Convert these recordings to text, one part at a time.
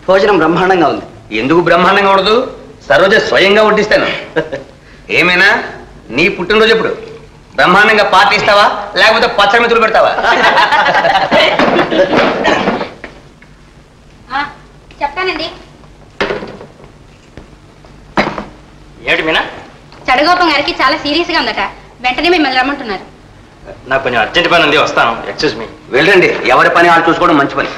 భోజనం బ్రహ్మాండంగా ఉంది. ఎందుకు బ్రహ్మాండంగా ఉండదు? సరోజ స్వయంగా వడ్డిస్తాను. ఏమైనా నీ పుట్టినరోజు ఎప్పుడు? బ్రహ్మాండంగా పార్టీ ఇస్తావా లేకపోతే పచ్చడి మెతులు పెడతావా? చెప్తానండి. ఏమిటి మీనా? చడగోపం గారికి చాలా సీరియస్ గా ఉందట, వెంటనే మిమ్మల్ని రమ్మంటున్నారు. నాకు కొంచెం అర్జెంట్ పని ఉంది, వస్తాను. Excuse me. వెళ్ళండి, ఎవరి పని వాళ్ళు చూసుకోవడం మంచి పని.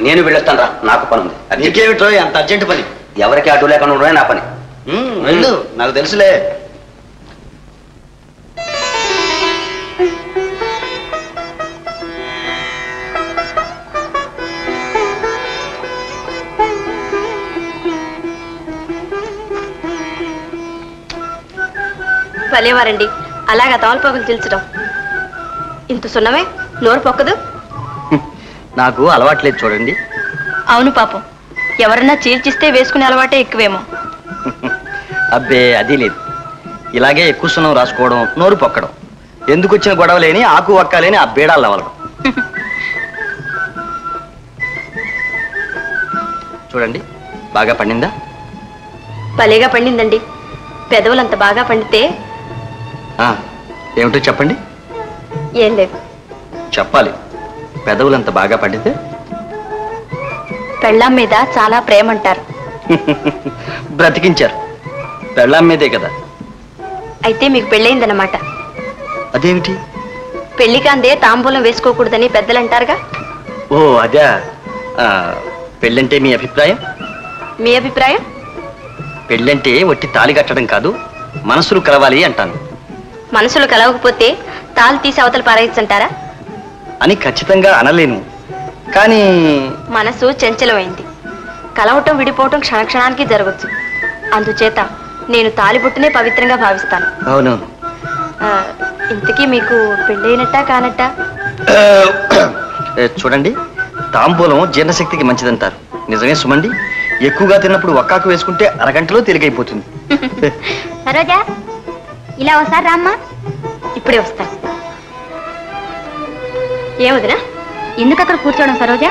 నేను వెళ్ళొస్తాను రా, నాకు పని ఉంది. నీకేమిటో అంత అర్జెంట్ పని? ఎవరికి అడ్డు లేకుండా ఉండడమే నా పని. వెళ్ళు, నాకు తెలుసులే. భలేవారండి, అలాగా తమలపాకులు చిల్చడం. ఇంత సున్నమే, నోరు పొక్కదు. నాకు అలవాట్లేదు చూడండి. అవును పాపం, ఎవరన్నా చీల్చిస్తే వేసుకునే అలవాటే ఎక్కువేమో. అబ్బే అది లేదు, ఇలాగే ఎక్కువ సున్నం రాసుకోవడం, నోరు పొక్కడం, ఎందుకు వచ్చిన గొడవ లేని ఆకు ఒక్క లేని ఆ బేడాలు అవ్వడం. చూడండి, బాగా పండిందా? భలేగా పండిందండి. పెదవులంత బాగా పండితే. ఏమిటో చెప్పండి. ఏం లేదు. చెప్పాలి. పెదవులంత బాగా పండితే పెళ్ళాం మీద చాలా ప్రేమ అంటారు. బ్రతికించారు. పెళ్ళాం మీదే కదా. అయితే మీకు పెళ్ళయిందన్నమాట. అదేమిటి? పెళ్లి కాందే తాంబూలం వేసుకోకూడదని పెద్దలు అంటారుగా. ఓ అదే. పెళ్ళంటే మీ అభిప్రాయం? మీ అభిప్రాయం? పెళ్ళంటే ఒట్టి తాళి కట్టడం కాదు, మనసులు కలవాలి అంటాను. మనసులు కలవకపోతే తాళి తీసి అవతల పారేయచ్చంటారా? అని ఖచ్చితంగా అనలేను, కానీ మనసు చంచలమైంది. కలవటం విడిపోవటం క్షణక్షణానికి జరగచ్చు. అందుచేత నేను తాళిబొట్టునే పవిత్రంగా భావిస్తాను. అవునవును. ఇంతకీ మీకు పెళ్ళైనట్టా కానట్టా? చూడండి, తాంబూలం జీర్ణశక్తికి మంచిదంటారు. నిజమే సుమండి. ఎక్కువగా తిన్నప్పుడు ఒక్కాకు వేసుకుంటే అరగంటలో తేలికైపోతుంది. సరోజా, ఇలా ఒకసారి రామ్మా. ఇప్పుడే వస్తా. ఏమొదినా, ఎందుకు అక్కడ కూర్చోవడం సరోజా?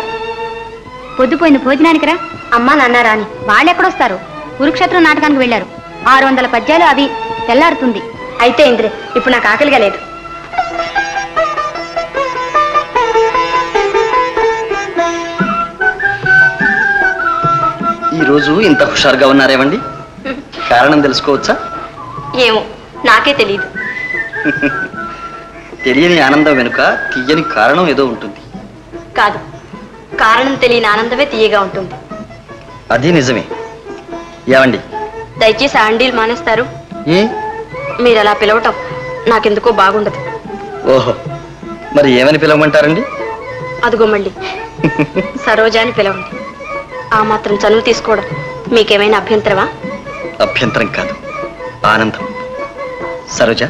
పొద్దుపోయింది, భోజనానికి రా. అమ్మా నాన్న రాని వాళ్ళెక్కడొస్తారు? కురుక్షేత్రం నాటకానికి వెళ్ళారు. 600 పద్యాలు అవి. తెల్లారుతుంది. అయితే ఇంద్రే, ఇప్పుడు నాకు ఆకలిగా లేదు. ఈరోజు ఇంత హుషారుగా ఉన్నారేమండి? కారణం తెలుసుకోవచ్చా? ఏమో, నాకే తెలియదు. తెలియని ఆనందం వెనుక తీయని కారణం ఏదో ఉంటుంది. కాదు, కారణం తెలియని ఆనందమే తీయగా ఉంటుంది. అది నిజమే. ఏమండి, దయచేసి ఆండీలు మానేస్తారు? ఏ? మీరు అలా పిలవటం నాకెందుకో బాగుండదు. ఓహో, మరి ఏమని పిలవమంటారండి? అదిగో మళ్ళీ సరోజా అని పిలవండి. ఆ మాత్రం చనువు తీసుకోవడం మీకేమైనా అభ్యంతరమా? అభ్యంతరం కాదు, ఆనందం. సరోజ,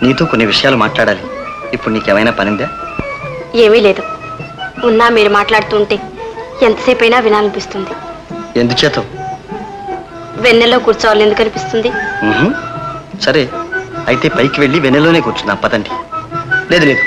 నీతో కొన్ని విషయాలు మాట్లాడాలి. ఇప్పుడు నీకేమైనా పనిందా? ఏమీ లేదు. ఉన్నా మీరు మాట్లాడుతుంటే ఎంతసేపు అయినా వినాలనిపిస్తుంది. ఎందుచేత? వెన్నెల్లో కూర్చోవాలని ఎందుకు అనిపిస్తుంది? సరే, అయితే పైకి వెళ్ళి వెన్నెలోనే కూర్చుందాం పదండి. లేదు లేదు,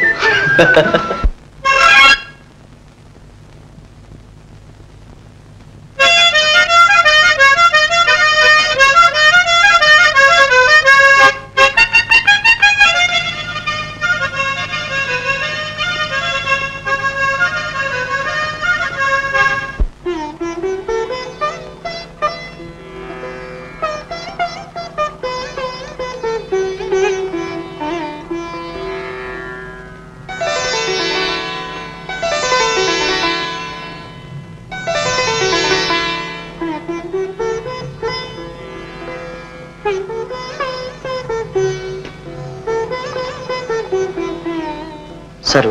సరు,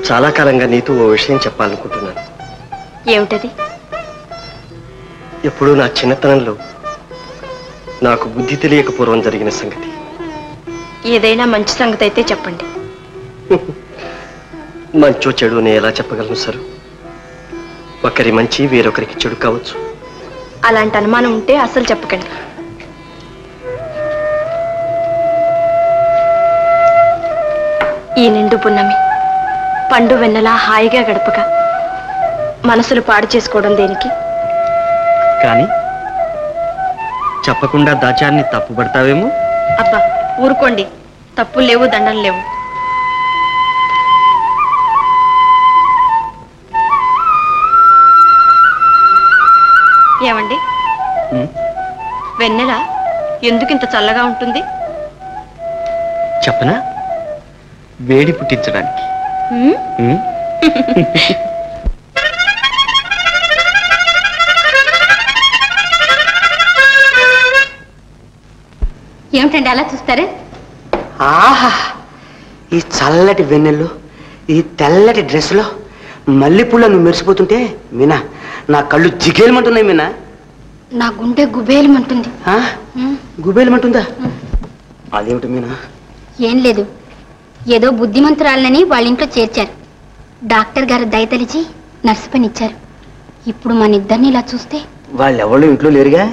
చాలా కాలంగా నీతో ఓ విషయం చెప్పాలనుకుంటున్నాను. ఏమిటది? ఎప్పుడూ నా చిన్నతనంలో నాకు బుద్ధి తెలియక పూర్వం జరిగిన సంగతి. ఏదైనా మంచి సంగతి అయితే చెప్పండి. మంచో చెడు నేను ఎలా చెప్పగలను సరు? ఒకరి మంచి వేరొకరికి చెడు కావచ్చు. అలాంటి అనుమానం ఉంటే అసలు చెప్పకండి. ఈ నిండు పున్నమి పండు వెన్నెలా హాయిగా గడపక మనసులు పాడు చేసుకోవడం దేనికి? కానీ చెప్పకుండా దాచాన్ని తప్పుపడతావేమో. అబ్బా ఊరుకోండి, తప్పులు లేవు, దండలు లేవు. ఏమండి, వెన్నెల ఎందుకింత చల్లగా ఉంటుంది? చెప్పనా? వేడి పుట్టించడానికి. ఏమిటండి అలా చూస్తారే? ఆహా, ఈ చల్లటి వెన్నెల్లో ఈ తెల్లటి డ్రెస్లో మల్లెపూల నువ్వు మెరిసిపోతుంటే మీనా నా కళ్ళు జిగేలమంటున్నాయి. మీనా నా గుండె గుబేలమంటుంది. గుబేలమంటుందా? అదేమిటి మీనా? ఏం లేదు, ఏదో బుద్ధిమంతురాలని వాళ్ళ ఇంట్లో చేర్చారు. డాక్టర్ గారు దయతలిచి నర్సు పని ఇచ్చారు. ఇప్పుడు మన ఇద్దరిని ఇలా చూస్తే వాళ్ళెవళ్ళు ఇంట్లో లేరుగా?